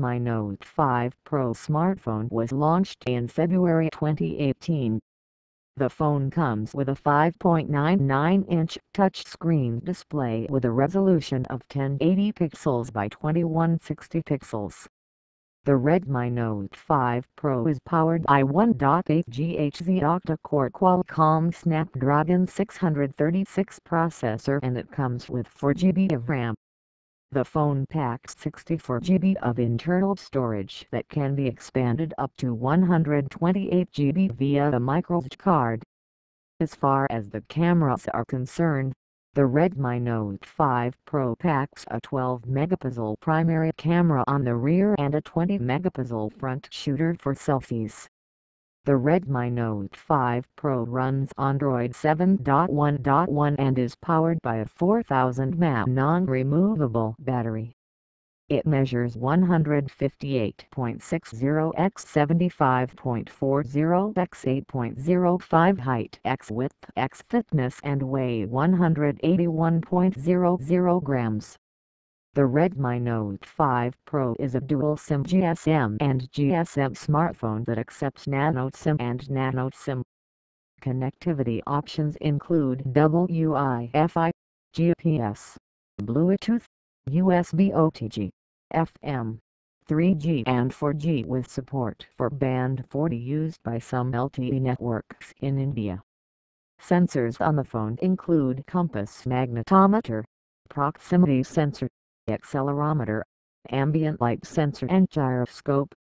Redmi Note 5 Pro smartphone was launched in February 2018. The phone comes with a 5.99-inch touchscreen display with a resolution of 1080 pixels by 2160 pixels. The Redmi Note 5 Pro is powered by 1.8 GHz octa-core Qualcomm Snapdragon 636 processor, and it comes with 4 GB of RAM. The phone packs 64 GB of internal storage that can be expanded up to 128 GB via a microSD card. As far as the cameras are concerned, the Redmi Note 5 Pro packs a 12-megapixel primary camera on the rear and a 20-megapixel front shooter for selfies. The Redmi Note 5 Pro runs Android 7.1.1 and is powered by a 4000 mAh non-removable battery. It measures 158.60 x 75.40 x 8.05 height x width x thickness and weigh 181.00 grams. The Redmi Note 5 Pro is a dual SIM GSM and GSM smartphone that accepts Nano SIM and Nano SIM. Connectivity options include Wi-Fi, GPS, Bluetooth, USB OTG, FM, 3G and 4G with support for Band 40 used by some LTE networks in India. Sensors on the phone include compass magnetometer, proximity sensor, accelerometer, ambient light sensor and gyroscope.